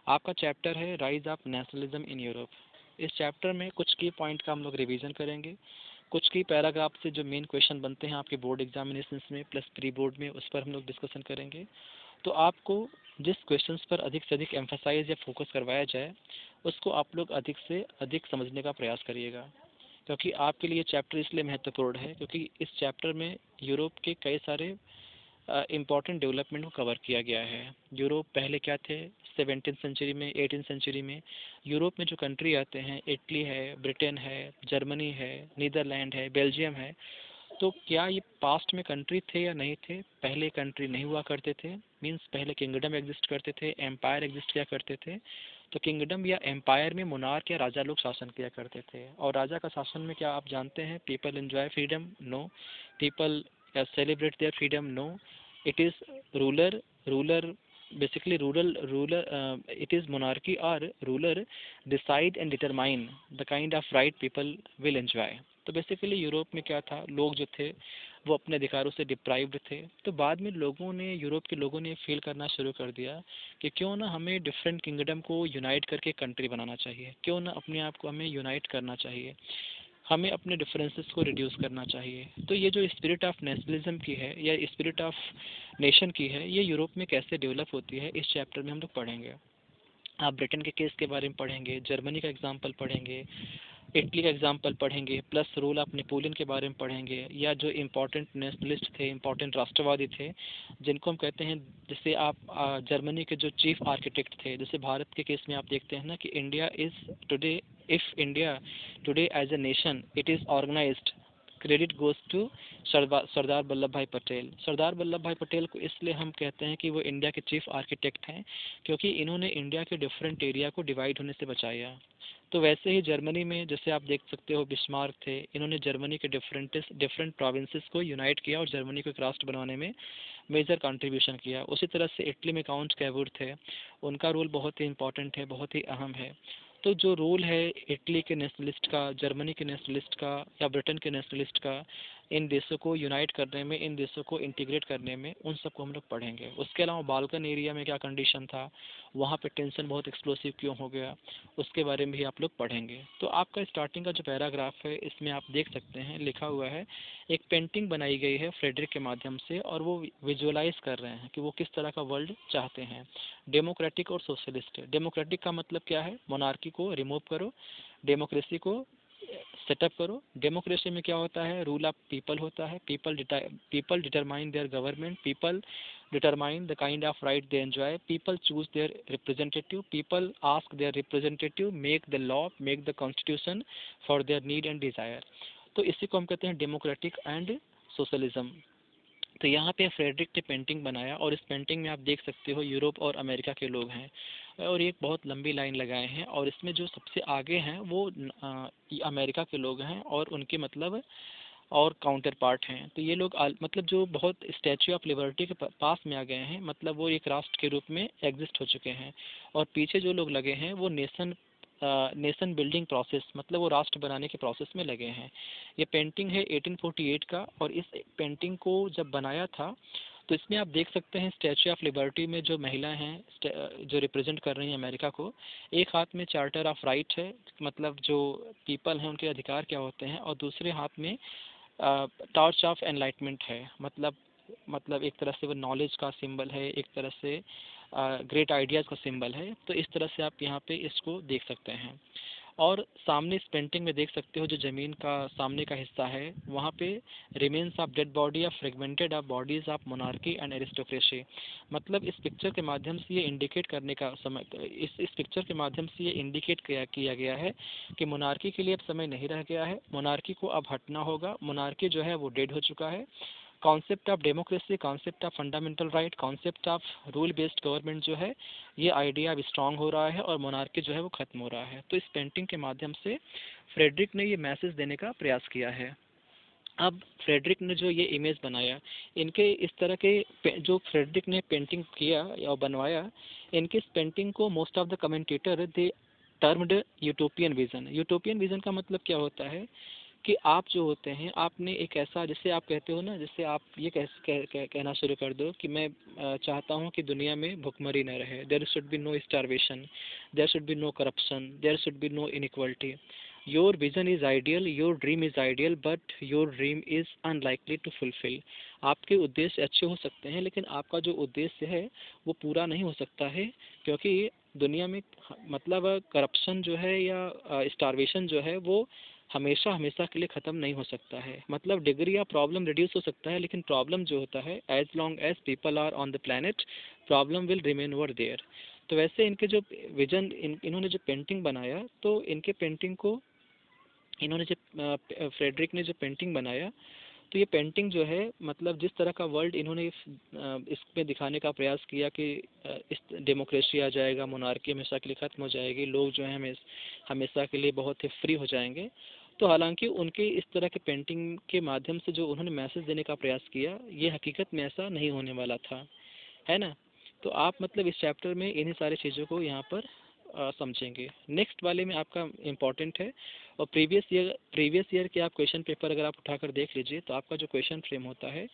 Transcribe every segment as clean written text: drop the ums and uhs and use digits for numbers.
आपका चैप्टर है rise of nationalism in Europe. इस चैप्टर में कुछ की पॉइंट का हम लोग रिवीजन करेंगे, कुछ की पैराग्राफ से जो मेन क्वेश्चन बनते हैं आपके बोर्ड एग्जामिनेशंस में प्लस प्री बोर्ड में, उस पर हम लोग डिस्कशन करेंगे। तो आपको जिस क्वेश्चंस पर अधिक से अधिक एम्फसाइज या फोकस करवाया जाए उसको आप लोग अधिक से अधिक समझने का प्रयास करिएगा, क्योंकि आपके लिए चैप्टर इसलिए महत्वपूर्ण है क्योंकि इस चैप्टर में यूरोप के कई सारे इम्पॉर्टेंट डेवलपमेंट को कवर किया गया है। यूरोप पहले क्या थे, 17th सेंचुरी में, 18th सेंचुरी में यूरोप में जो कंट्री आते हैं, इटली है, ब्रिटेन है, जर्मनी है, नीदरलैंड है, बेल्जियम है, तो क्या ये पास्ट में कंट्री थे या नहीं थे? पहले कंट्री नहीं हुआ करते थे, मीन्स पहले किंगडम एग्जिस्ट करते थे, एम्पायर एग्जिस्ट किया करते थे। तो किंगडम या एम्पायर में मोनार्क या राजा लोग शासन किया करते थे, और राजा का शासन में क्या आप जानते हैं, people enjoy freedom? No. People celebrate their freedom? No. It is ruler basically ruler it is monarchy or ruler decide and determine the kind of right people will enjoy। तो बेसिकली यूरोप में क्या था, लोग जो थे वो अपने अधिकारों से डिप्राइव्ड थे। तो बाद में लोगों ने, यूरोप के लोगों ने फील करना शुरू कर दिया कि क्यों ना हमें डिफरेंट किंगडम को यूनाइट करके कंट्री बनाना चाहिए, क्यों ना अपने आप को हमें यूनाइट करना चाहिए, हमें अपने डिफरेंसेस को रिड्यूस करना चाहिए। तो ये जो स्पिरिट ऑफ नेशनलिज्म की है या स्पिरिट ऑफ नेशन की है, ये यूरोप में कैसे डेवलप होती है इस चैप्टर में हम लोग पढ़ेंगे। आप ब्रिटेन के केस के बारे में पढ़ेंगे, जर्मनी का एग्जाम्पल पढ़ेंगे, इटली का एग्जाम्पल पढ़ेंगे, प्लस रोल ऑफ नेपोलियन के बारे में पढ़ेंगे, या जो इम्पोर्टेंट नेशनलिस्ट थे, इम्पोर्टेंट राष्ट्रवादी थे जिनको हम कहते हैं, जैसे आप जर्मनी के जो चीफ आर्किटेक्ट थे, जैसे भारत के केस में आप देखते हैं ना कि India is today, if India today as a nation it is organised, credit goes to Sardar Vallabh Bhai Patel. सरदार वल्लभ भाई पटेल को इसलिए हम कहते हैं कि वो इंडिया के चीफ आर्किटेक्ट हैं क्योंकि इन्होंने इंडिया के डिफरेंट एरिया को डिवाइड होने से बचाया। तो वैसे ही जर्मनी में जैसे आप देख सकते हो बिस्मार्क थे, इन्होंने जर्मनी के डिफरेंट प्रोविंसेस को यूनाइट किया और जर्मनी को एक राष्ट्र बनाने में मेजर कंट्रीब्यूशन किया। उसी तरह से इटली में काउंट कैवुर थे, उनका रोल बहुत ही इंपॉर्टेंट है, बहुत ही अहम है। तो जो रोल है इटली के नेशनलिस्ट का, जर्मनी के नेशनलिस्ट का या ब्रिटेन के नेशनलिस्ट का इन देशों को यूनाइट करने में, इन देशों को इंटीग्रेट करने में, उन सबको हम लोग पढ़ेंगे। उसके अलावा बाल्कन एरिया में क्या कंडीशन था, वहाँ पे टेंशन बहुत एक्सप्लोसिव क्यों हो गया, उसके बारे में भी आप लोग पढ़ेंगे। तो आपका स्टार्टिंग का जो पैराग्राफ है इसमें आप देख सकते हैं लिखा हुआ है, एक पेंटिंग बनाई गई है फ्रेडरिक के माध्यम से और वो विजुअलाइज कर रहे हैं कि वो किस तरह का वर्ल्ड चाहते हैं, डेमोक्रेटिक और सोशलिस्ट। डेमोक्रेटिक का मतलब क्या है, मोनार्की को रिमूव करो, डेमोक्रेसी को सेटअप करो। डेमोक्रेसी में क्या होता है, रूल ऑफ पीपल होता है, people determine there government, people determine the kind of right they enjoy, people choose their representative, people ask their representative make the law, make the constitution for their need and desire। तो इसी को हम कहते हैं democratic and socialism. तो यहाँ पे Frederick ने पेंटिंग बनाया और इस पेंटिंग में आप देख सकते हो यूरोप और अमेरिका के लोग हैं और एक बहुत लंबी लाइन लगाए हैं और इसमें जो सबसे आगे हैं वो अमेरिका के लोग हैं और उनके मतलब और काउंटर पार्ट हैं। तो ये लोग मतलब जो बहुत स्टैचू ऑफ लिबर्टी के पास में आ गए हैं, मतलब वो एक राष्ट्र के रूप में एग्जिस्ट हो चुके हैं। और पीछे जो लोग लगे हैं वो नेशन बिल्डिंग प्रोसेस, मतलब वो राष्ट्र बनाने के प्रोसेस में लगे हैं। ये पेंटिंग है 1848 का और इस पेंटिंग को जब बनाया था तो इसमें आप देख सकते हैं स्टैचू ऑफ लिबर्टी में जो महिलाएं हैं जो रिप्रेजेंट कर रही हैं अमेरिका को, एक हाथ में चार्टर ऑफ राइट है, मतलब जो पीपल हैं उनके अधिकार क्या होते हैं, और दूसरे हाथ में टॉर्च ऑफ एनलाइटमेंट है, मतलब एक तरह से वो नॉलेज का सिंबल है, एक तरह से ग्रेट आइडियाज़ का सिंबल है। तो इस तरह से आप यहाँ पे इसको देख सकते हैं। और सामने इस पेंटिंग में देख सकते हो जो ज़मीन का सामने का हिस्सा है वहाँ पे remains of dead body of fragmented of bodies of monarchy and aristocracy. मतलब इस पिक्चर के माध्यम से ये इंडिकेट करने का समय, इस पिक्चर के माध्यम से ये इंडिकेट किया गया है कि मोनार्की के लिए अब समय नहीं रह गया है, मोनार्की को अब हटना होगा, मोनार्की जो है वो डेड हो चुका है। Concept of democracy, concept of fundamental right, concept of rule based government जो है ये आइडिया अब स्ट्रांग हो रहा है और मोनार्की जो है वो खत्म हो रहा है। तो इस पेंटिंग के माध्यम से फ्रेडरिक ने ये मैसेज देने का प्रयास किया है। अब फ्रेडरिक ने जो ये इमेज बनाया, इनके इस तरह के जो फ्रेडरिक ने पेंटिंग किया या बनवाया, इनके इस पेंटिंग को most of the commentator they termed utopian vision. Utopian vision का मतलब क्या होता है कि आप जो होते हैं, आपने एक ऐसा, जैसे आप कहते हो ना, जैसे आप ये कहना शुरू कर दो कि मैं चाहता हूँ कि दुनिया में भुखमरी न रहे, there should be no starvation, there should be no corruption, there should be no inequality. Your vision is ideal, your dream is ideal, but your dream is unlikely to fulfil. आपके उद्देश्य अच्छे हो सकते हैं, लेकिन आपका जो उद्देश्य है वो पूरा नहीं हो सकता है, क्योंकि दुनिया में मतलब करप्शन जो है या स्टारवेशन जो है वो हमेशा हमेशा के लिए ख़त्म नहीं हो सकता है. मतलब डिग्री या प्रॉब्लम रिड्यूस हो सकता है, लेकिन प्रॉब्लम जो होता है, as long as people are on the planet, problem will remain over there. तो वैसे इनके जो विजन, इन्होंने जो पेंटिंग बनाया, तो इनके पेंटिंग को इन्होंने जो फ्रेडरिक ने जो पेंटिंग बनाया, तो ये पेंटिंग जो है, मतलब जिस तरह का वर्ल्ड इन्होंने इसमें दिखाने का प्रयास किया कि इस डेमोक्रेसी आ जाएगा, मोनार्की हमेशा के लिए ख़त्म हो जाएगी, लोग जो हैं हमेशा के लिए बहुत ही फ्री हो जाएंगे. तो हालांकि उनके इस तरह के पेंटिंग के माध्यम से जो उन्होंने मैसेज देने का प्रयास किया, ये हकीकत में ऐसा नहीं होने वाला था, है ना. तो आप मतलब इस चैप्टर में इन्हीं सारी चीज़ों को यहाँ पर समझेंगे. नेक्स्ट वाले में आपका इम्पॉर्टेंट है, और प्रीवियस ईयर के आप क्वेश्चन पेपर अगर आप उठाकर देख लीजिए, तो आपका जो क्वेश्चन फ्रेम होता है,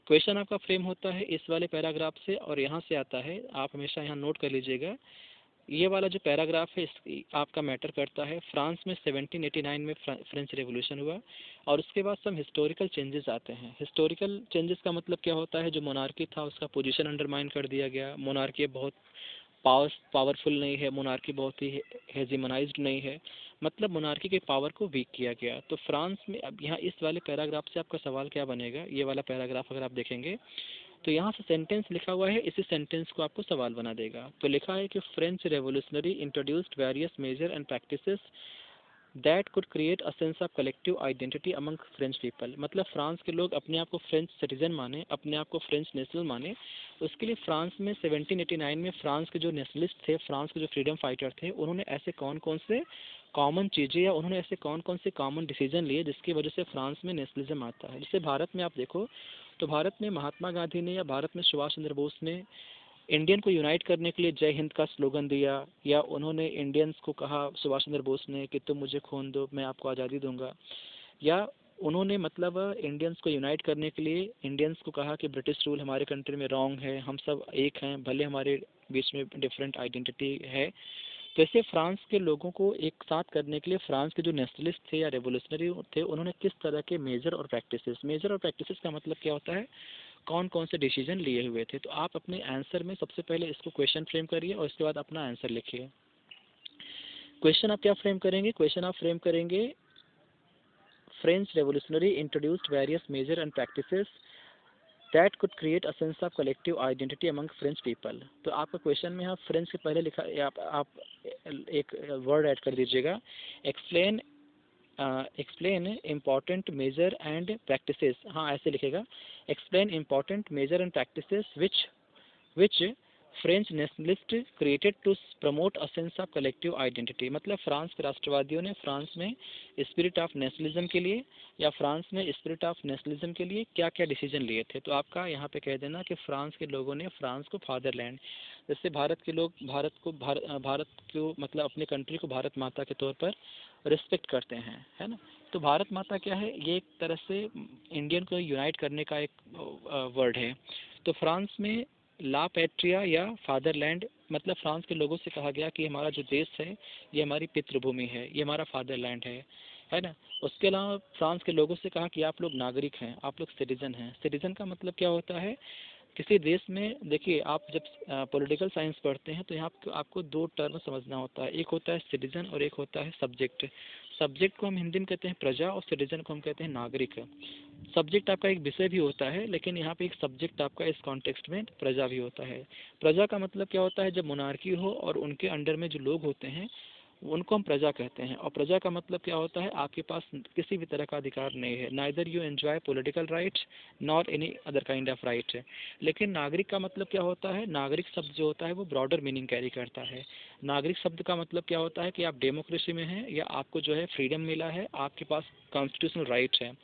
क्वेश्चन आपका फ्रेम होता है इस वाले पैराग्राफ से, और यहाँ से आता है. आप हमेशा यहाँ नोट कर लीजिएगा, ये वाला जो पैराग्राफ है आपका मैटर करता है. फ्रांस में 1789 में फ्रेंच रेवोल्यूशन हुआ, और उसके बाद सब हिस्टोरिकल चेंजेस आते हैं. हिस्टोरिकल चेंजेस का मतलब क्या होता है, जो मोनार्की था उसका पोजीशन अंडरमाइन कर दिया गया, मोनार्की बहुत पावरफुल नहीं है, मोनार्की बहुत ही हेजिमनाइज्ड नहीं है, मतलब मोनार्की के पावर को वीक किया गया. तो फ्रांस में अब यहाँ इस वाले पैराग्राफ से आपका सवाल क्या बनेगा, ये वाला पैराग्राफ अगर आप देखेंगे, तो यहाँ से सेंटेंस लिखा हुआ है, इसी सेंटेंस को आपको सवाल बना देगा. तो लिखा है कि French revolutionary introduced various measure and practices that could create a sense of collective identity among French people. मतलब फ्रांस के लोग अपने आप को फ्रेंच सिटीजन माने, अपने आप को फ्रेंच नेशनल माने. उसके लिए फ्रांस में 1789 में फ्रांस के जो नेशनलिस्ट थे, फ्रांस के जो फ्रीडम फाइटर थे, उन्होंने ऐसे कौन कौन से कॉमन चीज़ें या उन्होंने ऐसे कौन कौन से कॉमन डिसीजन लिए जिसकी वजह से फ्रांस में नेशनलिज्म आता है. जैसे भारत में आप देखो, तो भारत में महात्मा गांधी ने या भारत में सुभाष चंद्र बोस ने इंडियन को यूनाइट करने के लिए जय हिंद का स्लोगन दिया, या उन्होंने इंडियंस को कहा, सुभाष चंद्र बोस ने, कि तुम मुझे खून दो मैं आपको आज़ादी दूंगा. या उन्होंने मतलब इंडियंस को यूनाइट करने के लिए इंडियंस को कहा कि ब्रिटिश रूल हमारे कंट्री में रॉन्ग है, हम सब एक हैं, भले हमारे बीच में डिफरेंट आइडेंटिटी है. तो ऐसे फ्रांस के लोगों को एक साथ करने के लिए फ्रांस के जो नेशनलिस्ट थे या रेवोल्यूशनरी थे, उन्होंने किस तरह के मेजर और प्रैक्टिसेस का मतलब क्या होता है, कौन कौन से डिसीजन लिए हुए थे. तो आप अपने आंसर में सबसे पहले इसको क्वेश्चन फ्रेम करिए, और इसके बाद अपना आंसर लिखिए. क्वेश्चन आप क्या फ्रेम करेंगे, क्वेश्चन आप फ्रेम करेंगे, French revolutionary introduced various measure and practices that could create a sense of collective identity among French people. तो आपका क्वेश्चन में आप फ्रेंच के पहले लिखा, आप एक वर्ड ऐड कर दीजिएगा, explain explain important measure and practices. हाँ, ऐसे लिखेगा, explain important measure and practices which French nationalist created to promote a sense of collective identity. मतलब फ्रांस के राष्ट्रवादियों ने फ्रांस में स्पिरिट ऑफ नेशनलिज्म के लिए, या फ्रांस में स्पिरिट ऑफ नेशनलिज्म के लिए क्या क्या डिसीजन लिए थे. तो आपका यहाँ पे कह देना कि फ्रांस के लोगों ने फ्रांस को फादरलैंड, जैसे भारत के लोग भारत को मतलब अपने कंट्री को भारत माता के तौर पर रिस्पेक्ट करते हैं, है ना. तो भारत माता क्या है, ये एक तरह से इंडियन को यूनाइट करने का एक वर्ड है. तो फ्रांस में ला पैट्रिया या फादरलैंड, मतलब फ्रांस के लोगों से कहा गया कि हमारा जो देश है ये हमारी पितृभूमि है, ये हमारा फादरलैंड है ना. उसके अलावा फ्रांस के लोगों से कहा कि आप लोग नागरिक हैं, आप लोग सिटीजन हैं. सिटीजन का मतलब क्या होता है, किसी देश में देखिए, आप जब पॉलिटिकल साइंस पढ़ते हैं तो यहाँ आपको दो टर्म समझना होता है, एक होता है सिटीजन और एक होता है सब्जेक्ट. सब्जेक्ट को हम हिंदी में कहते हैं प्रजा, और सिटीजन को हम कहते हैं नागरिक. सब्जेक्ट आपका एक विषय भी होता है, लेकिन यहाँ पे एक सब्जेक्ट आपका इस कॉन्टेक्स्ट में प्रजा भी होता है. प्रजा का मतलब क्या होता है, जब मोनार्की हो और उनके अंडर में जो लोग होते हैं उनको हम प्रजा कहते हैं. और प्रजा का मतलब क्या होता है, आपके पास किसी भी तरह का अधिकार नहीं है, neither you enjoy political rights not any other kind of right. लेकिन नागरिक का मतलब क्या होता है, नागरिक शब्द जो होता है वो ब्रॉडर मीनिंग कैरी करता है. नागरिक शब्द का मतलब क्या होता है कि आप डेमोक्रेसी में हैं, या आपको जो है फ्रीडम मिला है, आपके पास कॉन्स्टिट्यूशनल राइट्स हैं.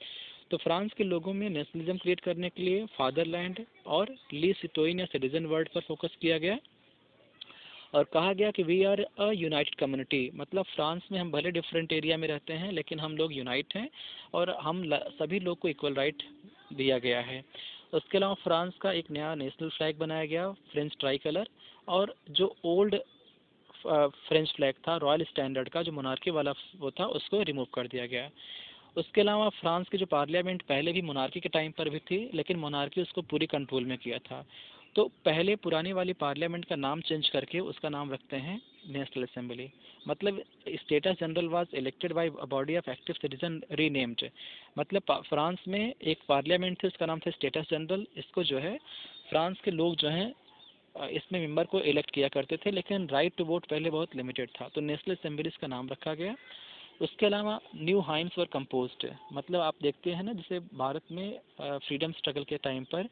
तो फ्रांस के लोगों में नेशनलिज्म क्रिएट करने के लिए फादरलैंड और ली सिटोइन या सिटीजन वर्ड पर फोकस किया गया. और कहा गया कि we are a united community, मतलब फ्रांस में हम भले डिफरेंट एरिया में रहते हैं लेकिन हम लोग यूनाइट हैं और हम सभी लोग को इक्वल राइट दिया गया है। उसके अलावा फ्रांस का एक नया नेशनल फ्लैग बनाया गया, फ्रेंच ट्राई कलर, और जो ओल्ड फ्रेंच फ्लैग था रॉयल स्टैंडर्ड का जो मोनार्की वाला वो था उसको रिमूव कर दिया गया। उसके अलावा फ्रांस की जो पार्लियामेंट पहले भी मोनार्की के टाइम पर भी थी लेकिन मोनार्की उसको पूरी कंट्रोल में किया था, तो पहले पुरानी वाली पार्लियामेंट का नाम चेंज करके उसका नाम रखते हैं नेशनल असेंबली। मतलब status general was elected by body of active citizen renamed. मतलब फ्रांस में एक पार्लियामेंट थी उसका नाम था स्टेटस जनरल, इसको जो है फ्रांस के लोग जो हैं इसमें मेंबर को इलेक्ट किया करते थे लेकिन राइट टू वोट पहले बहुत लिमिटेड था, तो नेशनल असेंबली का नाम रखा गया। उसके अलावा न्यू हाइम्स वर कंपोज्ड, मतलब आप देखते हैं ना जैसे भारत में फ्रीडम स्ट्रगल के टाइम पर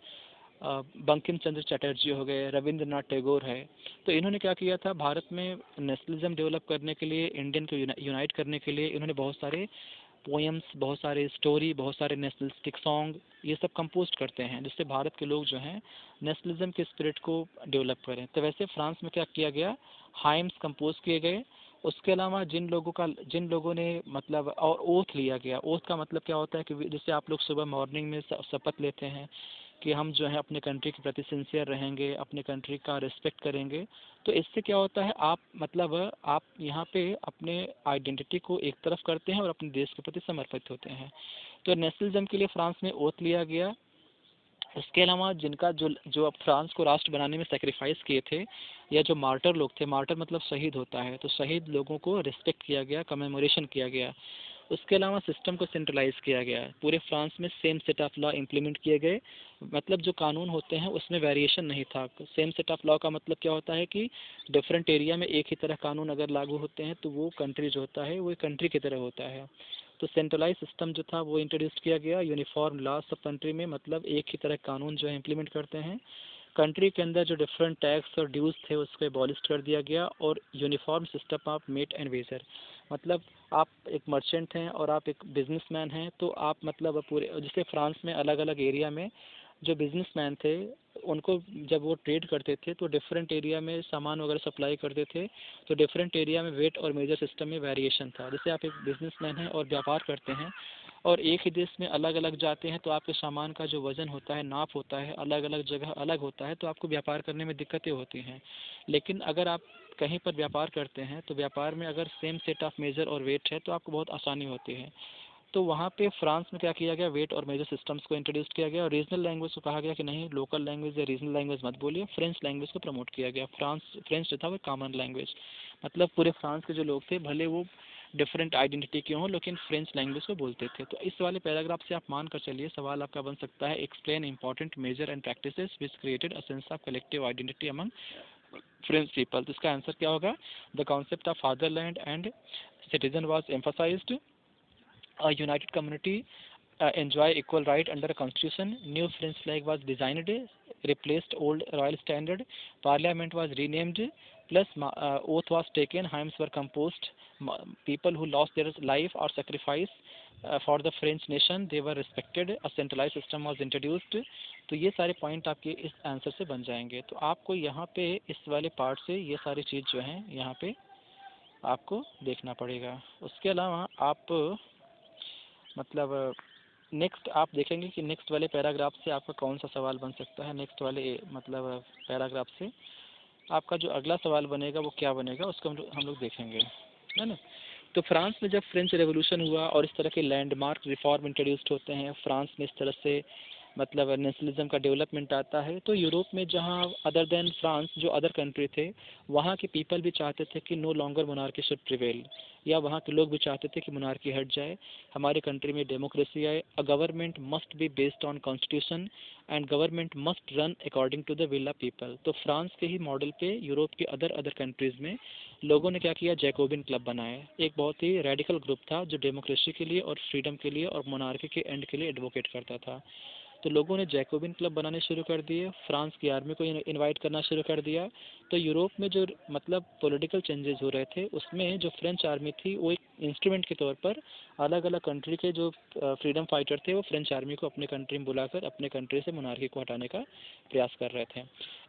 बंकिम चंद्र चटर्जी हो गए, रविंद्रनाथ टैगोर है, तो इन्होंने क्या किया था भारत में नेशनलिज्म डेवलप करने के लिए, इंडियन को यूनाइट करने के लिए इन्होंने बहुत सारे पोएम्स, बहुत सारे स्टोरी, बहुत सारे नेशनलिस्टिक सॉन्ग ये सब कंपोज करते हैं जिससे भारत के लोग जो हैं नेशनलिज्म के स्पिरिट को डेवलप करें। तो वैसे फ्रांस में क्या किया गया, हाइम्स कंपोज किए गए। उसके अलावा जिन लोगों ने मतलब और ओथ लिया गया, ओथ का मतलब क्या होता है कि जैसे आप लोग सुबह मॉर्निंग में शपथ लेते हैं कि हम जो है अपने कंट्री के प्रति सिंसियर रहेंगे, अपने कंट्री का रिस्पेक्ट करेंगे, तो इससे क्या होता है आप मतलब आप यहाँ पे अपने आइडेंटिटी को एक तरफ करते हैं और अपने देश के प्रति समर्पित होते हैं। तो नेशनलिज्म के लिए फ्रांस में ओथ लिया गया। इसके अलावा जिनका जो जो अब फ्रांस को राष्ट्र बनाने में सेक्रीफाइस किए थे या जो मार्टर लोग थे, मार्टर मतलब शहीद होता है, तो शहीद लोगों को रिस्पेक्ट किया गया, कमेमोरेशन किया गया। उसके अलावा सिस्टम को सेंट्रलाइज किया गया, पूरे फ्रांस में same set of law implement किए गए, मतलब जो कानून होते हैं उसमें वेरिएशन नहीं था। सेम सेट ऑफ लॉ का मतलब क्या होता है कि डिफरेंट एरिया में एक ही तरह कानून अगर लागू होते हैं तो वो कंट्री जो होता है वो कंट्री की तरह होता है। तो सेंट्रलाइज सिस्टम जो था वो इंट्रोड्यूस किया गया, यूनिफॉर्म लॉ सब कंट्री में, मतलब एक ही तरह कानून जो है इम्प्लीमेंट करते हैं। कंट्री के अंदर जो डिफरेंट टैक्स और ड्यूज थे उसको एबॉलिश कर दिया गया, और uniform system of met and wager, मतलब आप एक मर्चेंट हैं और आप एक बिजनेसमैन हैं तो आप मतलब पूरे जैसे फ्रांस में अलग अलग एरिया में जो बिजनेसमैन थे उनको जब वो ट्रेड करते थे तो डिफरेंट एरिया में सामान वगैरह सप्लाई करते थे, तो डिफरेंट एरिया में वेट और मेजर सिस्टम में वेरिएशन था। जैसे आप एक बिजनेसमैन हैं और व्यापार करते हैं और एक ही देश में अलग अलग जाते हैं तो आपके सामान का जो वज़न होता है, नाप होता है, अलग अलग जगह अलग होता है, तो आपको व्यापार करने में दिक्कतें होती हैं। लेकिन अगर आप कहीं पर व्यापार करते हैं तो व्यापार में अगर सेम सेट ऑफ मेजर और वेट है तो आपको बहुत आसानी होती है। तो वहाँ पे फ्रांस में क्या किया गया, वेट और मेजर सिस्टम्स को इंट्रोड्यूस किया गया और रीजनल लैंग्वेज को कहा गया कि नहीं लोकल लैंग्वेज या रीजनल लैंग्वेज मत बोलिए, फ्रेंच लैंग्वेज को प्रमोट किया गया। फ्रेंच जो था वो कॉमन लैंग्वेज, मतलब पूरे फ्रांस के जो लोग थे भले वो डिफरेंट आइडेंटिटी के हों लेकिन फ्रेंच लैंग्वेज को बोलते थे। तो इस वाले पैराग्राफ से आप मान कर चलिए सवाल आपका बन सकता है, explain important major and practices which created a sense of collective identity among French people. तो इसका आंसर क्या होगा, the concept of fatherland and citizen was emphasised, a united community enjoy equal right under a constitution, new French flag was designed, replaced old royal standard, parliament was renamed, plus oath was taken, hymns were composed, people who lost their life or sacrifice for the French nation they were respected, a centralized system was introduced। तो ये सारे point आपके इस answer से बन जाएंगे। तो आपको यहाँ पे इस वाले पार्ट से ये सारी चीज़ जो है यहाँ पे आपको देखना पड़ेगा। उसके अलावा आप मतलब नेक्स्ट आप देखेंगे कि नेक्स्ट वाले पैराग्राफ से आपका कौन सा सवाल बन सकता है। नेक्स्ट वाले मतलब पैराग्राफ से आपका जो अगला सवाल बनेगा वो क्या बनेगा उसको हम लोग देखेंगे, है ना। तो फ्रांस में जब फ्रेंच रेवोल्यूशन हुआ और इस तरह के लैंडमार्क रिफॉर्म इंट्रोड्यूस्ड होते हैं, फ्रांस में इस तरह से मतलब नेशनलिज्म का डेवलपमेंट आता है, तो यूरोप में जहाँ अदर देन फ्रांस जो अदर कंट्री थे वहाँ के पीपल भी चाहते थे कि no longer monarchy should prevail, या वहाँ के लोग भी चाहते थे कि मोनार्की हट जाए, हमारे कंट्री में डेमोक्रेसी आए, a government must be based on constitution and government must run according to the will of people. तो फ्रांस के ही मॉडल पे यूरोप के अदर कंट्रीज़ में लोगों ने क्या किया, जैकोबिन क्लब बनाए। एक बहुत ही रेडिकल ग्रुप था जो डेमोक्रेसी के लिए और फ्रीडम के लिए और मोनार्की के एंड के लिए एडवोकेट करता था। तो लोगों ने जैकोबिन क्लब बनाने शुरू कर दिए, फ्रांस की आर्मी को इनवाइट करना शुरू कर दिया। तो यूरोप में जो मतलब पॉलिटिकल चेंजेस हो रहे थे उसमें जो फ्रेंच आर्मी थी वो एक इंस्ट्रूमेंट के तौर पर अलग अलग कंट्री के जो फ्रीडम फाइटर थे वो फ्रेंच आर्मी को अपने कंट्री में बुलाकर अपने कंट्री से मोनार्की को हटाने का प्रयास कर रहे थे।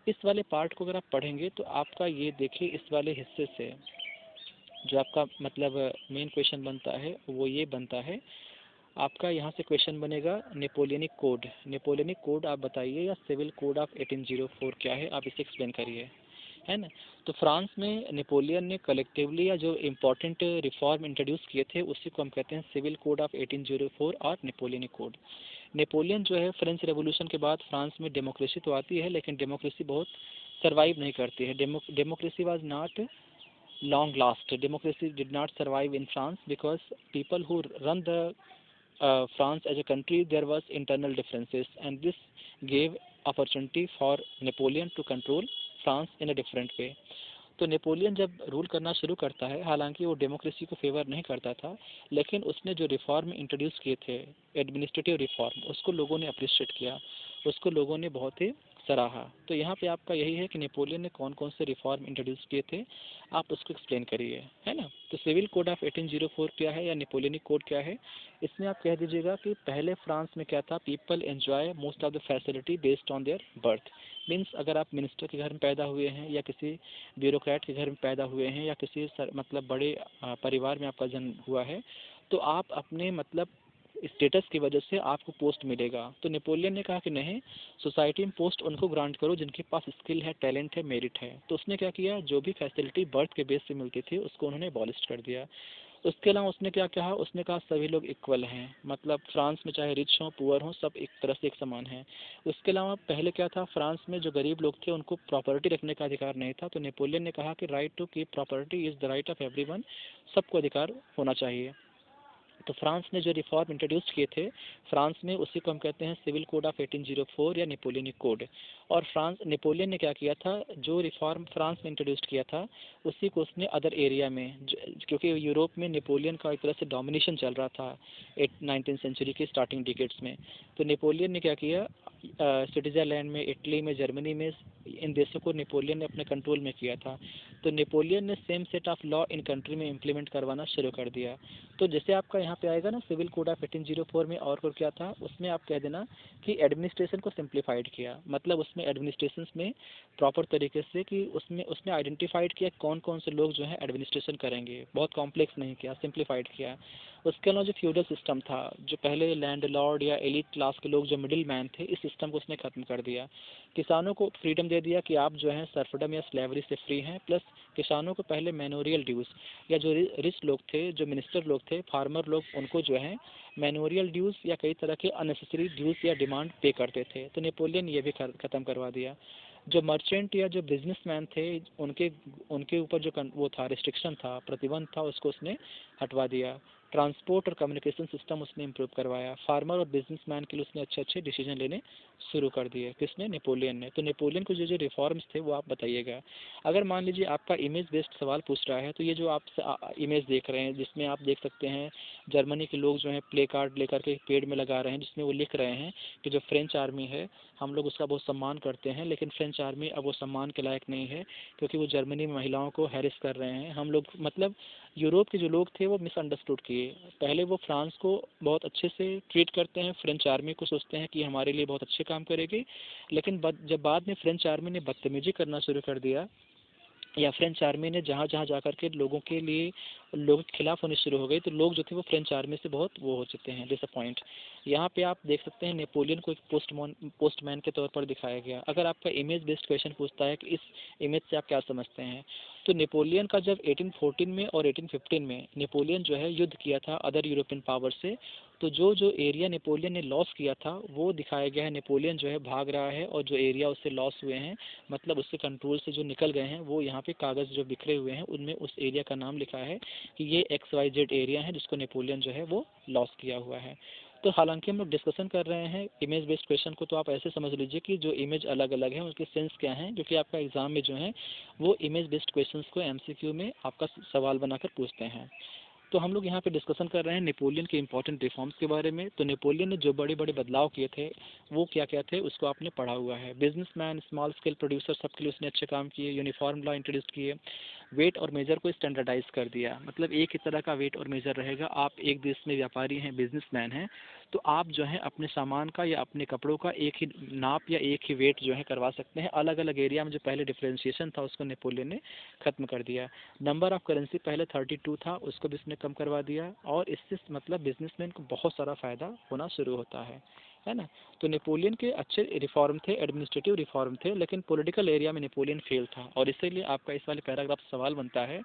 इस वाले पार्ट को अगर आप पढ़ेंगे तो आपका ये देखिए इस वाले हिस्से से जो आपका मतलब मेन क्वेश्चन बनता है वो ये बनता है, आपका यहाँ से क्वेश्चन बनेगा नेपोलियनिक कोड। नेपोलियनिक कोड आप बताइए या सिविल कोड ऑफ 1804 क्या है, आप इसे एक्सप्लेन करिए, है ना। तो फ्रांस में नेपोलियन ने कलेक्टिवली या जो इम्पोर्टेंट रिफॉर्म इंट्रोड्यूस किए थे उसी को हम कहते हैं सिविल कोड ऑफ 1804 और नेपोलियनिक कोड। नेपोलियन जो है फ्रेंच रेवोल्यूशन के बाद फ्रांस में डेमोक्रेसी तो आती है लेकिन डेमोक्रेसी बहुत सर्वाइव नहीं करती है। Democracy was not long last. Democracy did not survive in France because people who run the France as a country, there was internal differences, and this gave opportunity for Napoleon to control France in a different way. तो Napoleon जब rule करना शुरू करता है, हालांकि वो democracy को favour नहीं करता था, लेकिन उसने जो रिफॉर्म इंट्रोड्यूस किए थे एडमिनिस्ट्रेटिव रिफॉर्म, उसको लोगों ने अप्रिशिएट किया, उसको लोगों ने बहुत ही सराहा। तो यहाँ पे आपका यही है कि नेपोलियन ने कौन कौन से रिफॉर्म इंट्रोड्यूस किए थे, आप उसको एक्सप्लेन करिए, है ना। तो सिविल कोड ऑफ 1804 क्या है या नेपोलियनिक कोड क्या है, इसमें आप कह दीजिएगा कि पहले फ्रांस में क्या था, people enjoy most of the facility based on their birth. Means अगर आप मिनिस्टर के घर में पैदा हुए हैं या किसी ब्यूरोक्रेट के घर में पैदा हुए हैं या किसी मतलब बड़े परिवार में आपका जन्म हुआ है, तो आप अपने मतलब स्टेटस की वजह से आपको पोस्ट मिलेगा। तो नेपोलियन ने कहा कि नहीं, सोसाइटी में पोस्ट उनको ग्रांट करो जिनके पास स्किल है, टैलेंट है, मेरिट है। तो उसने क्या किया, जो भी फैसिलिटी बर्थ के बेस से मिलती थी उसको उन्होंने एबॉलिश कर दिया। उसके अलावा उसने क्या कहा, उसने कहा सभी लोग इक्वल हैं, मतलब फ्रांस में चाहे रिच हों पुअर हों सब एक तरह से एक समान हैं। उसके अलावा पहले क्या था, फ्रांस में जो गरीब लोग थे उनको प्रॉपर्टी रखने का अधिकार नहीं था। तो नेपोलियन ने कहा कि right to keep property is the right of everyone, सबको अधिकार होना चाहिए। तो फ्रांस ने जो रिफॉर्म इंट्रोड्यूस किए थे फ्रांस में, उसी को हम कहते हैं सिविल कोड ऑफ 1804 या नेपोलियनिक कोड। और फ्रांस नेपोलियन ने क्या किया था, जो रिफॉर्म फ्रांस ने इंट्रोड्यूस किया था उसी को उसने अदर एरिया में, क्योंकि यूरोप में नेपोलियन का एक तरह से डोमिनेशन चल रहा था 19th सेंचुरी के स्टार्टिंग डिकेड्स में। तो नेपोलियन ने क्या किया, स्विट्जरलैंड में, इटली में, जर्मनी में, इन देशों को नेपोलियन ने अपने कंट्रोल में किया था। तो नेपोलियन ने same set of law in country में इम्प्लीमेंट करवाना शुरू कर दिया। तो जैसे आपका यहाँ पे आएगा ना सिविल कोड ऑफ 1804 में, और क्या था उसमें, आप कह देना कि एडमिनिस्ट्रेशन को सिंप्लीफाइड किया। मतलब उसमें एडमिनिस्ट्रेशन में प्रॉपर तरीके से कि उसमें उसने आइडेंटिफाइड किया कौन कौन से लोग जो है एडमिनिस्ट्रेशन करेंगे, बहुत कॉम्प्लेक्स नहीं किया, सिंप्लीफाइड किया। उसके अलावा जो फ्यूडल सिस्टम था, जो पहले लैंड लॉर्ड या एलिट क्लास के लोग जो मिडिल मैन थे, इस सिस्टम को उसने खत्म कर दिया। किसानों को फ्रीडम दे दिया कि आप जो है सर्फडम या स्लेवरी से फ्री हैं। प्लस किसानों को पहले मैनोरियल ड्यूज, या जो रिच लोग थे, जो मिनिस्टर लोग थे, फार्मर लोग, उनको जो है मैनोरियल ड्यूज या कई तरह के अननेसेसरी ड्यूज या डिमांड पे करते थे। तो नेपोलियन ये भी ख़त्म करवा दिया। जो मर्चेंट या जो बिजनेसमैन थे उनके उनके ऊपर जो वो था, रिस्ट्रिक्शन था, प्रतिबंध था, उसको उसने हटवा दिया। ट्रांसपोर्ट और कम्युनिकेशन सिस्टम उसने इम्प्रूव करवाया। फार्मर और बिजनेसमैन के लिए उसने अच्छे अच्छे डिसीजन लेने शुरू कर दिए। किसने, नेपोलियन ने। तो नेपोलियन को जो जो रिफॉर्म्स थे वो आप बताइएगा। अगर मान लीजिए आपका इमेज बेस्ड सवाल पूछ रहा है, तो ये जो आप इमेज देख रहे हैं जिसमें आप देख सकते हैं जर्मनी के लोग जो हैं प्ले कार्ड लेकर के पेड़ में लगा रहे हैं, जिसमें वो लिख रहे हैं कि जो फ्रेंच आर्मी है हम लोग उसका बहुत सम्मान करते हैं, लेकिन फ्रेंच आर्मी अब वो सम्मान के लायक नहीं है क्योंकि वो जर्मनी में महिलाओं को हैरेस कर रहे हैं। हम लोग मतलब यूरोप के जो लोग थे वो मिसअंडरस्टूड किए। पहले वो फ्रांस को बहुत अच्छे से ट्रीट करते हैं, फ्रेंच आर्मी को सोचते हैं कि हमारे लिए बहुत अच्छे काम करेगी, लेकिन जब बाद में फ्रेंच आर्मी ने बदतमीजी करना शुरू कर दिया, या फ्रेंच आर्मी ने जहाँ जहाँ जाकर के लोगों के खिलाफ होने शुरू हो गई, तो लोग जो थे वो फ्रेंच आर्मी से बहुत वो हो चुके हैं डिसअपॉइंट। यहाँ पे आप देख सकते हैं नेपोलियन को एक पोस्टमैन के तौर पर दिखाया गया। अगर आपका इमेज बेस्ड क्वेश्चन पूछता है कि इस इमेज से आप क्या समझते हैं, तो नेपोलियन का जब 1814 में और 1815 में नेपोलियन जो है युद्ध किया था अदर यूरोपियन पावर से, तो जो जो एरिया नेपोलियन ने लॉस किया था वो दिखाया गया है। नेपोलियन जो है भाग रहा है और जो एरिया उससे लॉस हुए हैं, मतलब उसके कंट्रोल से जो निकल गए हैं, वो यहाँ पे कागज़ जो बिखरे हुए हैं उनमें उस एरिया का नाम लिखा है कि ये XYZ एरिया है जिसको नेपोलियन जो है वो लॉस किया हुआ है। तो हालांकि हम लोग डिस्कशन कर रहे हैं इमेज बेस्ड क्वेश्चन को, तो आप ऐसे समझ लीजिए कि जो इमेज अलग अलग है उसके सेंस क्या हैं, जो कि आपका एग्जाम में जो है वो इमेज बेस्ड क्वेश्चंस को MCQ में आपका सवाल बनाकर पूछते हैं। तो हम लोग यहाँ पे डिस्कशन कर रहे हैं नेपोलियन के इंपॉर्टेंट रिफॉर्म्स के बारे में। तो नेपोलियन ने जो बड़े बड़े बदलाव किए थे वो क्या क्या थे उसको आपने पढ़ा हुआ है। बिजनेसमैन, स्मॉल स्केल प्रोड्यूसर, सबके लिए उसने अच्छे काम किए। यूनिफॉर्म लॉ इंट्रोड्यूस किए। वेट और मेजर को स्टैंडर्डाइज कर दिया, मतलब एक ही तरह का वेट और मेजर रहेगा। आप एक देश में व्यापारी हैं, बिजनेसमैन हैं, तो आप जो है अपने सामान का या अपने कपड़ों का एक ही नाप या एक ही वेट जो है करवा सकते हैं। अलग अलग एरिया में जो पहले डिफ्रेंशिएशन था उसको नेपोलियन ने ख़त्म कर दिया। नंबर ऑफ करेंसी पहले 32 था, उसको भी उसने कम करवा दिया। और इससे मतलब बिजनेसमैन को बहुत सारा फ़ायदा होना शुरू होता है ना। तो नेपोलियन के अच्छे रिफॉर्म थे, एडमिनिस्ट्रेटिव रिफॉर्म थे, लेकिन पॉलिटिकल एरिया में नेपोलियन फेल था। और इसीलिए आपका इस वाले पैराग्राफ से सवाल बनता है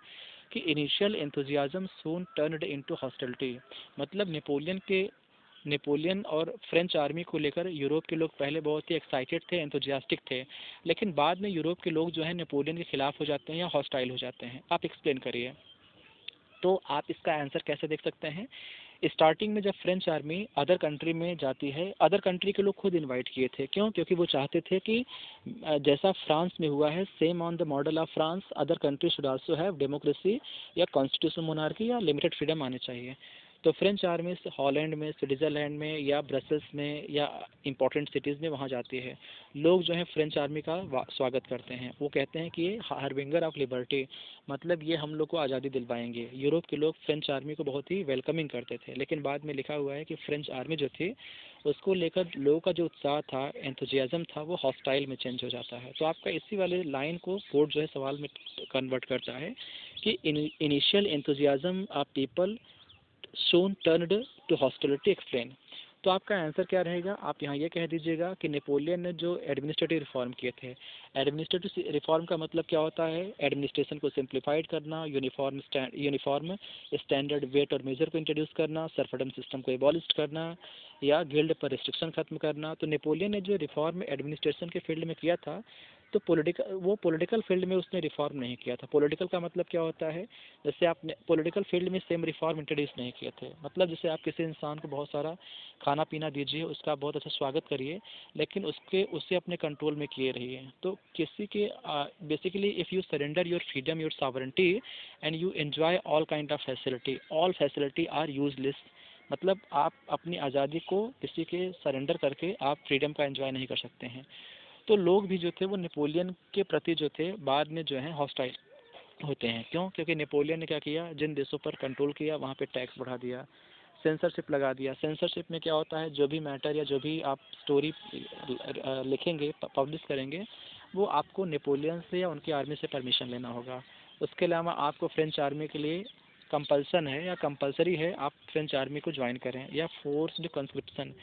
कि इनिशियल एंथुजियाज्म सून टर्न्ड इनटू हॉस्टिलिटी। मतलब नेपोलियन और फ्रेंच आर्मी को लेकर यूरोप के लोग पहले बहुत ही एक्साइटेड थे, एंथुजियास्टिक थे, लेकिन बाद में यूरोप के लोग जो है नेपोलियन के खिलाफ हो जाते हैं या हॉस्टाइल हो जाते हैं। आप एक्सप्लेन करिए। तो आप इसका आंसर कैसे देख सकते हैं। स्टार्टिंग में जब फ्रेंच आर्मी अदर कंट्री में जाती है, अदर कंट्री के लोग खुद इनवाइट किए थे। क्यों? क्योंकि वो चाहते थे कि जैसा फ्रांस में हुआ है, same on the model of France other country should also have democracy या कॉन्स्टिट्यूशन मोनार्की या लिमिटेड फ्रीडम आने चाहिए। तो फ्रेंच आर्मी हॉलैंड में, स्विट्ज़रलैंड में या ब्रसल्स में या इंपॉर्टेंट सिटीज़ में वहाँ जाती है। लोग जो है फ्रेंच आर्मी का स्वागत करते हैं। वो कहते हैं कि ये हार्बिंगर ऑफ लिबर्टी, मतलब ये हम लोग को आज़ादी दिलवाएंगे। यूरोप के लोग फ्रेंच आर्मी को बहुत ही वेलकमिंग करते थे। लेकिन बाद में लिखा हुआ है कि फ्रेंच आर्मी जो थी उसको लेकर लोगों का जो उत्साह था, एंथुजियाज्म था, वो हॉस्टाइल में चेंज हो जाता है। तो आपका इसी वाले लाइन को बोर्ड जो है सवाल में कन्वर्ट करता है कि initial enthusiasm of people soon turned to hostility, explain. तो आपका आंसर क्या रहेगा? आप यहाँ ये कह दीजिएगा कि नेपोलियन ने जो एडमिनिस्ट्रेटिव रिफॉर्म किए थे, एडमिनिस्ट्रेटिव रिफॉर्म का मतलब क्या होता है? एडमिनिस्ट्रेशन को सिंप्लीफाइड करना, यूनिफॉर्म स्टैंडर्ड वेट और मेजर को इंट्रोड्यूस करना, सर्फडम सिस्टम को एबॉलिश करना या गिल्ड पर रिस्ट्रिक्शन खत्म करना। तो नेपोलियन ने जो रिफॉर्म एडमिनिस्ट्रेशन के फील्ड में किया था, तो पॉलिटिकल फील्ड में उसने रिफॉर्म नहीं किया था। पॉलिटिकल का मतलब क्या होता है? जैसे आपने पॉलिटिकल फील्ड में सेम रिफॉर्म इंट्रोड्यूस नहीं किए थे। मतलब जैसे आप किसी इंसान को बहुत सारा खाना पीना दीजिए, उसका बहुत अच्छा स्वागत करिए, लेकिन उससे अपने कंट्रोल में किए रहिए। तो किसी के basically if you surrender your freedom, your sovereignty and you enjoy all kind of facility, all facility are useless. मतलब आप अपनी आज़ादी को किसी के सरेंडर करके आप फ्रीडम का एंजॉय नहीं कर सकते हैं। तो लोग भी जो थे वो नेपोलियन के प्रति जो थे बाद में जो है हॉस्टाइल होते हैं। क्यों? क्योंकि नेपोलियन ने क्या किया, जिन देशों पर कंट्रोल किया वहाँ पे टैक्स बढ़ा दिया, सेंसरशिप लगा दिया। सेंसरशिप में क्या होता है, जो भी मैटर या जो भी आप स्टोरी लिखेंगे, पब्लिश करेंगे, वो आपको नेपोलियन से या उनकी आर्मी से परमिशन लेना होगा। उसके अलावा आपको फ्रेंच आर्मी के लिए कंपल्सन है या कंपलसरी है आप फ्रेंच आर्मी को ज्वाइन करें। या forced conscription,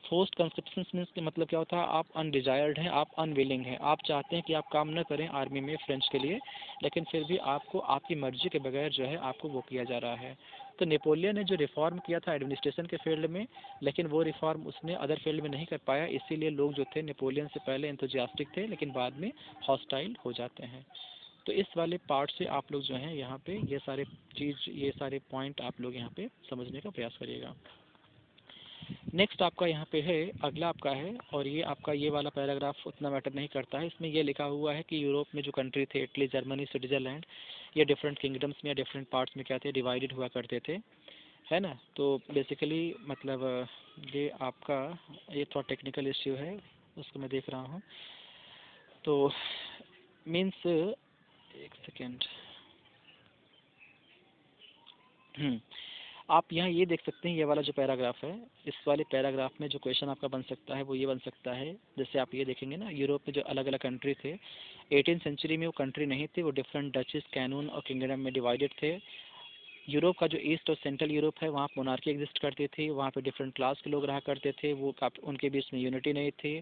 forced conscription means के मतलब क्या होता है? आप अनडिजायर्ड हैं, आप अनविलिंग हैं, आप चाहते हैं कि आप काम न करें आर्मी में फ्रेंच के लिए, लेकिन फिर भी आपको आपकी मर्जी के बगैर जो है आपको वो किया जा रहा है। तो नेपोलियन ने जो रिफॉर्म किया था एडमिनिस्ट्रेशन के फील्ड में, लेकिन वो रिफॉर्म उसने अदर फील्ड में नहीं कर पाया, इसीलिए लोग जो थे नेपोलियन से पहले एंथुजियास्टिक थे, लेकिन बाद में हॉस्टाइल हो जाते हैं। तो इस वाले पार्ट से आप लोग जो हैं यहाँ पे ये सारे पॉइंट आप लोग यहाँ पे समझने का प्रयास करिएगा। नेक्स्ट आपका यहाँ पे है, अगला आपका है, और ये आपका ये वाला पैराग्राफ उतना मैटर नहीं करता है। इसमें ये लिखा हुआ है कि यूरोप में जो कंट्री थे, इटली, जर्मनी, स्विट्ज़रलैंड, ये डिफरेंट किंगडम्स में या डिफरेंट पार्ट्स में क्या थे, डिवाइडेड हुआ करते थे, है ना। तो बेसिकली मतलब ये आपका ये थोड़ा टेक्निकल इश्यू है, उसको मैं देख रहा हूँ। तो मीन्स एक सेकेंड, आप यहाँ ये देख सकते हैं, ये वाला जो पैराग्राफ है, इस वाले पैराग्राफ में जो क्वेश्चन आपका बन सकता है वो ये बन सकता है। जैसे आप ये देखेंगे ना, यूरोप में जो अलग अलग कंट्री थे, 18th सेंचुरी में वो कंट्री नहीं थे, वो डिफरेंट डचेस, कैनून और किंगडम में डिवाइडेड थे। यूरोप का जो ईस्ट और सेंट्रल यूरोप है, वहाँ मोनार्की एग्जिस्ट करती थी, वहाँ पे डिफरेंट क्लास के लोग रहा करते थे, वो उनके बीच में यूनिटी नहीं थी,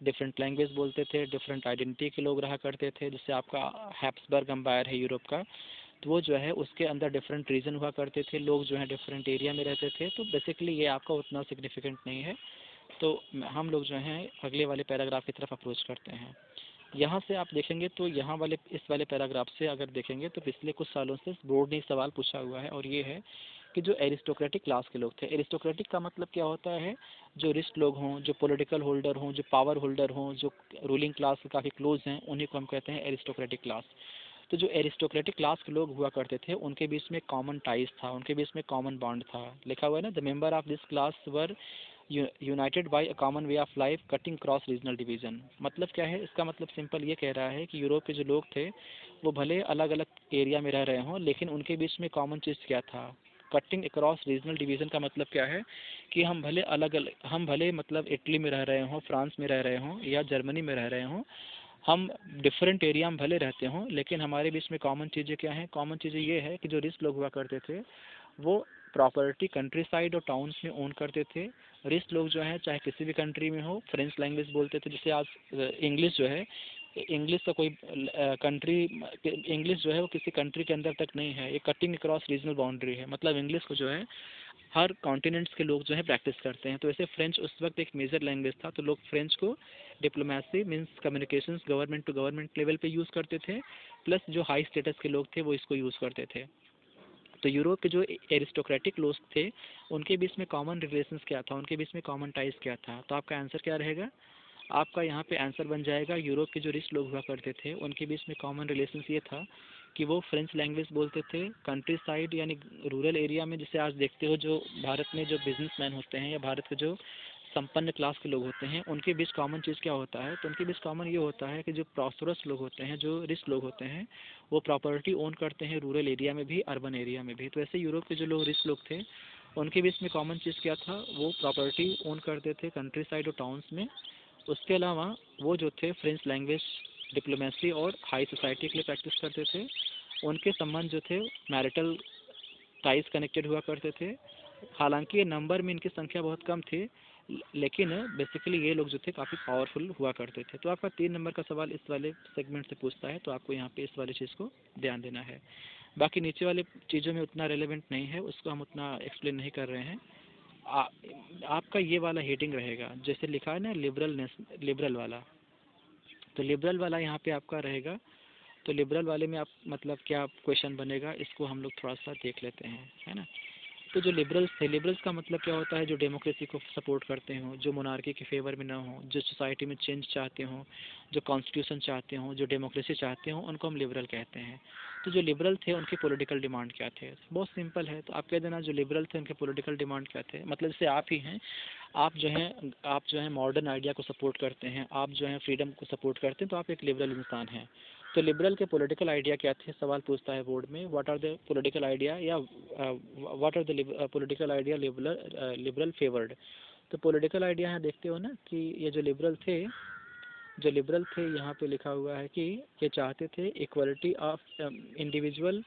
डिफरेंट लैंग्वेज बोलते थे, डिफरेंट आइडेंटिटी के लोग रहा करते थे। जैसे आपका हैप्सबर्ग एम्पायर है यूरोप का, तो वो जो है उसके अंदर डिफरेंट रीजन हुआ करते थे, लोग जो है डिफरेंट एरिया में रहते थे। तो बेसिकली ये आपका उतना सिग्निफिकेंट नहीं है। तो हम लोग जो हैं अगले वाले पैराग्राफ की तरफ अप्रोच करते हैं। यहाँ से आप देखेंगे तो यहाँ वाले इस वाले पैराग्राफ से अगर देखेंगे तो पिछले कुछ सालों से बोर्ड ने सवाल पूछा हुआ है, और ये है कि जो एरिस्टोक्रेटिक क्लास के लोग थे, एरिस्टोक्रेटिक का मतलब क्या होता है? जो रिच लोग हों, जो पॉलिटिकल होल्डर हों, जो पावर होल्डर हों, जो रूलिंग क्लास के काफ़ी क्लोज हैं, उन्हीं को हम कहते हैं एरिस्टोक्रेटिक क्लास। तो जो एरिस्टोक्रेटिक क्लास के लोग हुआ करते थे उनके बीच में कॉमन टाइज था, उनके बीच में कॉमन बॉन्ड था। लिखा हुआ है ना, the member of this class were united by a common way of life cutting cross regional division. मतलब क्या है इसका मतलब सिंपल ये कह रहा है कि यूरोप के जो लोग थे वो भले अलग अलग एरिया में रह रहे हों लेकिन उनके बीच में कॉमन चीज़ क्या था, कटिंग अक्रॉस रीजनल डिवीज़न का मतलब क्या है कि हम भले मतलब इटली में रह रहे हों, फ्रांस में रह रहे हों या जर्मनी में रह रहे हों, हम डिफरेंट एरिया में भले रहते हों लेकिन हमारे बीच में कॉमन चीज़ें क्या हैं। कॉमन चीज़ें ये है कि जो रिच लोग हुआ करते थे वो प्रॉपर्टी कंट्री साइड और टाउन्स में ओन करते थे। रिच लोग जो हैं चाहे किसी भी कंट्री में हो, फ्रेंच लैंग्वेज बोलते थे। जैसे आज इंग्लिश जो है, इंग्लिश का कोई कंट्री, इंग्लिश जो है वो किसी कंट्री के अंदर तक नहीं है, ये कटिंग अक्रॉस रीजनल बाउंड्री है। मतलब इंग्लिश को जो है हर कॉन्टिनेंट्स के लोग जो है प्रैक्टिस करते हैं। तो ऐसे फ्रेंच उस वक्त एक मेजर लैंग्वेज था, तो लोग फ्रेंच को diplomacy means communications government to government level पे यूज़ करते थे, प्लस जो हाई स्टेटस के लोग थे वो इसको यूज़ करते थे। तो यूरोप के जो एरिस्टोक्रेटिक लोग थे उनके बीच में कॉमन रिलेशंस क्या था, उनके बीच में कॉमन टाइज क्या था। तो आपका आंसर क्या रहेगा, आपका यहाँ पे आंसर बन जाएगा यूरोप के जो रिच लोग हुआ करते थे उनके बीच में कॉमन रिलेशंस ये था कि वो फ्रेंच लैंग्वेज बोलते थे। कंट्री साइड यानी रूरल एरिया में, जैसे आज देखते हो जो भारत में जो बिजनेसमैन होते हैं या भारत के जो संपन्न क्लास के लोग होते हैं उनके बीच कॉमन चीज़ क्या होता है, तो उनके बीच कॉमन ये होता है कि जो प्रॉस्परस लोग होते हैं, जो रिच लोग होते हैं, वो प्रॉपर्टी ओन करते हैं रूरल एरिया में भी, अर्बन एरिया में भी। तो ऐसे यूरोप के जो लोग रिच लोग थे उनके बीच में कॉमन चीज़ क्या था, वो प्रॉपर्टी ओन करते थे कंट्री साइड और टाउन्स में। उसके अलावा वो जो थे फ्रेंच लैंग्वेज, डिप्लोमेसी और हाई सोसाइटी के लिए प्रैक्टिस करते थे। उनके संबंध जो थे मैरिटल टाइज कनेक्टेड हुआ करते थे। हालांकि ये नंबर में इनकी संख्या बहुत कम थी लेकिन बेसिकली ये लोग जो थे काफ़ी पावरफुल हुआ करते थे। तो आपका 3 नंबर का सवाल इस वाले सेगमेंट से पूछता है, तो आपको यहाँ पे इस वाली चीज़ को ध्यान देना है। बाकी नीचे वाले चीज़ों में उतना रेलेवेंट नहीं है, उसको हम उतना एक्सप्लेन नहीं कर रहे हैं। आपका ये वाला हेडिंग रहेगा, जैसे लिखा है ना लिबरल वाला, तो लिबरल वाला यहाँ पे आपका रहेगा। तो लिबरल वाले में आप मतलब क्या क्वेश्चन बनेगा इसको हम लोग थोड़ा सा देख लेते हैं, है ना। तो जो लिबरल्स थे, लिबरल्स का मतलब क्या होता है, जो डेमोक्रेसी को सपोर्ट करते हों, जो मोनार्की के फेवर में ना हो, जो सोसाइटी में चेंज चाहते हों, जो कॉन्स्टिट्यूशन चाहते हों, जो डेमोक्रेसी चाहते हों, उनको हम लिबरल कहते हैं। तो जो लिबरल थे उनके पॉलिटिकल डिमांड क्या थे, बहुत सिंपल है। तो आप कह देना जो लिबरल थे उनके पॉलिटिकल डिमांड क्या थे। मतलब जैसे आप ही हैं, आप जो हैं मॉडर्न आइडिया को सपोर्ट करते हैं, आप जो हैं फ्रीडम को सपोर्ट करते हैं, तो आप एक लिबरल इंसान हैं। तो लिबरल के पॉलिटिकल आइडिया क्या थे, सवाल पूछता है बोर्ड में, what are the political idea या what are the political idea liberal favoured. तो पॉलिटिकल आइडिया यहाँ देखते हो ना कि ये जो लिबरल थे यहाँ पे लिखा हुआ है कि ये चाहते थे equality of individual,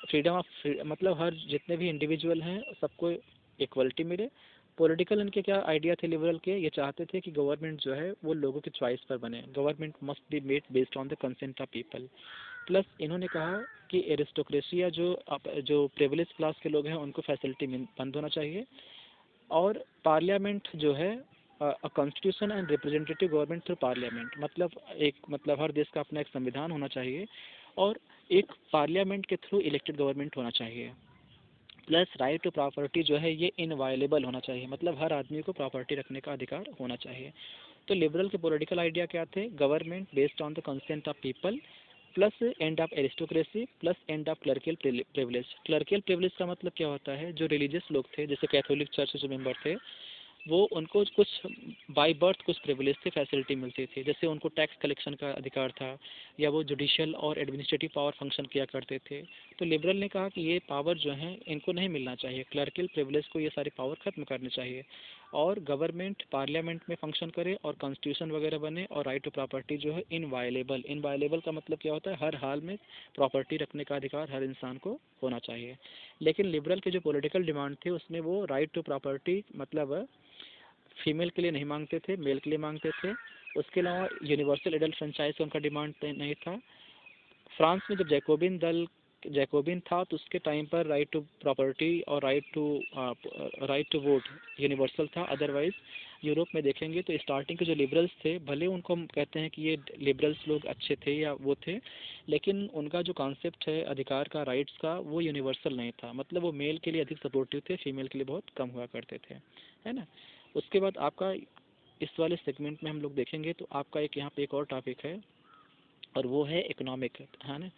freedom of, मतलब हर जितने भी इंडिविजुअल हैं सबको इक्वलिटी मिले। पॉलिटिकल इनके क्या आइडिया थे लिबरल के, ये चाहते थे कि गवर्नमेंट जो है वो लोगों की चॉइस पर बने, government must be made based on the consent of people. Plus इन्होंने कहा कि एरिस्टोक्रेसी या जो प्रिविलेज क्लास के लोग हैं उनको फैसिलिटी बंद होना चाहिए, और पार्लियामेंट जो है constitution and representative government through parliament, मतलब हर देश का अपना एक संविधान होना चाहिए और एक पार्लियामेंट के थ्रू इलेक्टेड गवर्नमेंट होना चाहिए। प्लस राइट टू प्रॉपर्टी जो है ये इनवायलेबल होना चाहिए, मतलब हर आदमी को प्रॉपर्टी रखने का अधिकार होना चाहिए। तो लिबरल के पॉलिटिकल आइडिया क्या थे, government based on the consent of people, plus end of aristocracy, plus end of clerical privilege. Clerical privilege का मतलब क्या होता है, जो रिलीजियस लोग थे जैसे कैथोलिक चर्च के जो मेंबर थे वो उनको कुछ बाय बर्थ कुछ प्रिविलेज थे, फैसिलिटी मिलती थी, जैसे उनको टैक्स कलेक्शन का अधिकार था या वो जुडिशियल और एडमिनिस्ट्रेटिव पावर फंक्शन किया करते थे। तो लिबरल ने कहा कि ये पावर जो है इनको नहीं मिलना चाहिए, क्लर्कियल प्रिविलेज को ये सारी पावर खत्म करनी चाहिए और गवर्नमेंट पार्लियामेंट में फंक्शन करे और कॉन्स्टिट्यूशन वगैरह बने, और राइट टू प्रॉपर्टी जो है इनवायलेबल, इनवायलेबल का मतलब क्या होता है, हर हाल में प्रॉपर्टी रखने का अधिकार हर इंसान को होना चाहिए। लेकिन लिबरल के जो पॉलिटिकल डिमांड थे उसमें वो राइट टू प्रॉपर्टी मतलब फीमेल के लिए नहीं मांगते थे, मेल के लिए मांगते थे। उसके अलावा यूनिवर्सल एडल्ट फ्रेंचाइज का उनका डिमांड नहीं था। फ्रांस में जब जैकोबिन था तो उसके टाइम पर राइट टू प्रॉपर्टी और राइट टू वोट यूनिवर्सल था। अदरवाइज यूरोप में देखेंगे तो स्टार्टिंग के जो लिबरल्स थे, भले उनको हम कहते हैं कि ये लिबरल्स लोग अच्छे थे या वो थे, लेकिन उनका जो कॉन्सेप्ट है अधिकार का, राइट्स का, वो यूनिवर्सल नहीं था। मतलब वो मेल के लिए अधिक सपोर्टिव थे, फीमेल के लिए बहुत कम हुआ करते थे, है ना। उसके बाद आपका इस वाले सेगमेंट में हम लोग देखेंगे तो आपका एक यहाँ पे एक और टॉपिक है, और वो है इकोनॉमिक, है ना।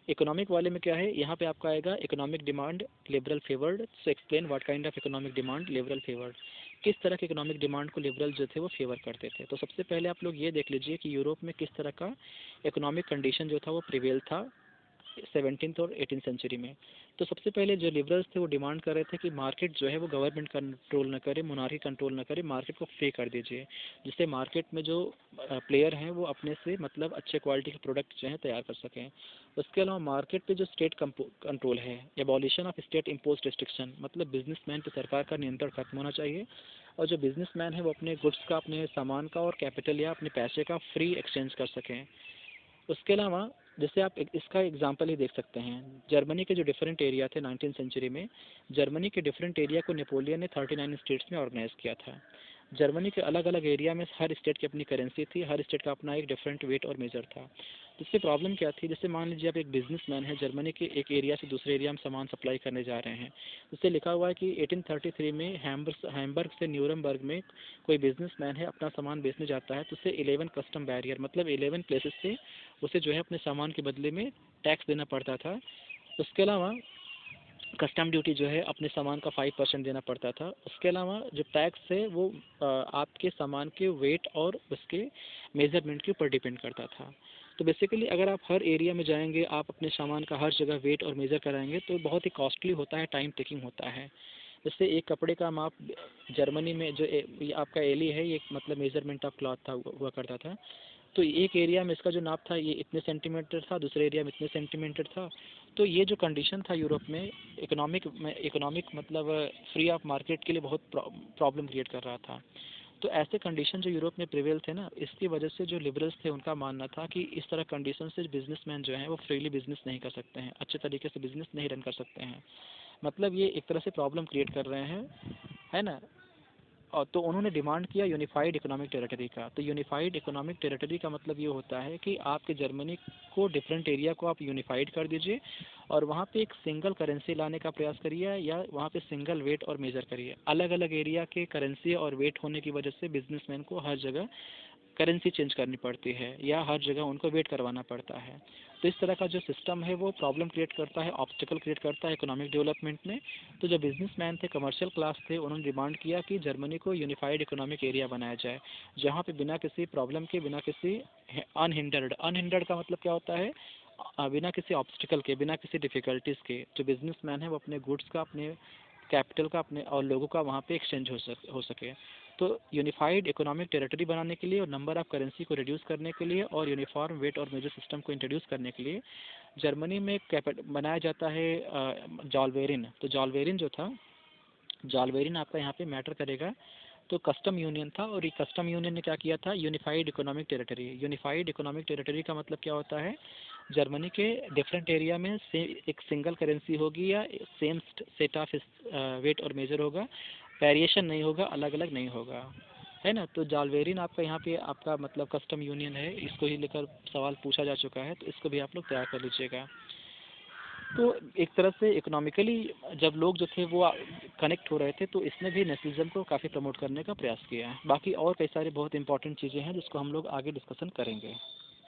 इकोनॉमिक वाले में क्या है, यहाँ पे आपका आएगा economic demand liberal favoured. So explain what kind of economic demand liberal favoured, किस तरह के इकोनॉमिक डिमांड को लिबरल जो थे वो फेवर करते थे। तो सबसे पहले आप लोग ये देख लीजिए कि यूरोप में किस तरह का इकोनॉमिक कंडीशन जो था वो प्रिवेल था 17th और 18th सेंचुरी में। तो सबसे पहले जो लिबरल्स थे वो डिमांड कर रहे थे कि मार्केट जो है वो गवर्नमेंट कंट्रोल न करे, मोनार्की कंट्रोल न करे, मार्केट को फ्री कर दीजिए, जिससे मार्केट में जो प्लेयर हैं वो अपने से मतलब अच्छे क्वालिटी के प्रोडक्ट जो है तैयार कर सकें। उसके अलावा मार्केट पे जो स्टेट कंट्रोल है, abolition of state impose restriction, मतलब बिजनेसमैन पे सरकार का नियंत्रण खत्म होना चाहिए, और जो बिजनेसमैन है वो अपने गुड्स का, अपने सामान का और कैपिटल या अपने पैसे का फ्री एक्सचेंज कर सकें। उसके अलावा जैसे आप इसका एग्जांपल ही देख सकते हैं, जर्मनी के जो डिफरेंट एरिया थे 19th सेंचुरी में, जर्मनी के डिफरेंट एरिया को नेपोलियन ने 39 स्टेट्स में ऑर्गेनाइज किया था। जर्मनी के अलग अलग एरिया में हर स्टेट की अपनी करेंसी थी, हर स्टेट का अपना एक डिफरेंट वेट और मेजर था। तो इससे प्रॉब्लम क्या थी, जैसे मान लीजिए आप एक बिजनेसमैन है, जर्मनी के एक एरिया से दूसरे एरिया में सामान सप्लाई करने जा रहे हैं, उससे लिखा हुआ है कि 1833 में हैम्बर्ग से न्यूरमबर्ग में कोई बिजनेसमैन है अपना सामान बेचने जाता है, तो उससे 11 कस्टम बैरियर, मतलब 11 प्लेसेस से उसे जो है अपने सामान के बदले में टैक्स देना पड़ता था। उसके अलावा कस्टम ड्यूटी जो है अपने सामान का 5% देना पड़ता था। उसके अलावा जो टैक्स है वो आपके सामान के वेट और उसके मेजरमेंट के ऊपर डिपेंड करता था। तो बेसिकली अगर आप हर एरिया में जाएंगे, आप अपने सामान का हर जगह वेट और मेज़र कराएंगे तो बहुत ही कॉस्टली होता है, टाइम टेकिंग होता है। जैसे एक कपड़े का माप जर्मनी में जो ये आपका एली है, ये मतलब मेजरमेंट ऑफ क्लॉथ था हुआ करता था। तो एक एरिया में इसका जो नाप था ये इतने सेंटीमीटर था, दूसरे एरिया में इतने सेंटीमीटर था। तो ये जो कंडीशन था यूरोप में इकोनॉमिक मतलब फ्री ऑफ मार्केट के लिए बहुत प्रॉब्लम क्रिएट कर रहा था। तो ऐसे कंडीशन जो यूरोप में प्रिवेल थे ना, इसकी वजह से जो लिबरल्स थे उनका मानना था कि इस तरह कंडीशन से बिजनेसमैन जो हैं वो फ्रीली बिजनेस नहीं कर सकते हैं, अच्छे तरीके से बिजनेस नहीं रन कर सकते हैं, मतलब ये एक तरह से प्रॉब्लम क्रिएट कर रहे हैं, है ना। और तो उन्होंने डिमांड किया यूनिफाइड इकोनॉमिक टेरिटरी का। तो यूनिफाइड इकोनॉमिक टेरिटरी का मतलब ये होता है कि आपके जर्मनी को डिफरेंट एरिया को आप यूनिफाइड कर दीजिए और वहाँ पे एक सिंगल करेंसी लाने का प्रयास करिए, या वहाँ पे सिंगल वेट और मेजर करिए। अलग अलग एरिया के करेंसी और वेट होने की वजह से बिजनेसमैन को हर जगह करेंसी चेंज करनी पड़ती है या हर जगह उनको वेट करवाना पड़ता है। तो इस तरह का जो सिस्टम है वो प्रॉब्लम क्रिएट करता है, ऑब्स्टिकल क्रिएट करता है इकोनॉमिक डेवलपमेंट में। तो जो बिजनेसमैन थे, कमर्शियल क्लास थे, उन्होंने डिमांड किया कि जर्मनी को यूनिफाइड इकोनॉमिक एरिया बनाया जाए, जहाँ पे बिना किसी प्रॉब्लम के, बिना किसी अनहिंडर्ड का मतलब क्या होता है, बिना किसी ऑब्स्टिकल के, बिना किसी डिफ़िकल्टीज़ के जो बिजनेसमैन है वो अपने गुड्स का, अपने कैपिटल का, अपने और लोगों का वहाँ पे एक्सचेंज हो सके। तो यूनिफाइड इकोनॉमिक टेरिटरी बनाने के लिए और नंबर ऑफ करेंसी को रिड्यूस करने के लिए और यूनिफॉर्म वेट और मेजर सिस्टम को इंट्रोड्यूस करने के लिए जर्मनी में बनाया जाता है जॉलवेरिन। तो जॉलवेरिन जो था, जॉलवेरिन आपका यहाँ पे मैटर करेगा। तो कस्टम यूनियन था और ये कस्टम यूनियन ने क्या किया था, unified economic territory. Unified economic territory का मतलब क्या होता है, जर्मनी के डिफरेंट एरिया में एक सिंगल करेंसी होगी या सेम सेट ऑफ वेट और मेजर होगा, वेरिएशन नहीं होगा, अलग अलग नहीं होगा, है ना। तो जॉलवेरिन आपका यहाँ पे आपका मतलब कस्टम यूनियन है, इसको ही लेकर सवाल पूछा जा चुका है, तो इसको भी आप लोग तैयार कर लीजिएगा। तो एक तरह से इकोनॉमिकली जब लोग जो थे वो कनेक्ट हो रहे थे, तो इसने भी नेशनलिज्म को काफ़ी प्रमोट करने का प्रयास किया है। बाकी और कई सारे बहुत इंपॉर्टेंट चीज़ें हैं जिसको हम लोग आगे डिस्कशन करेंगे।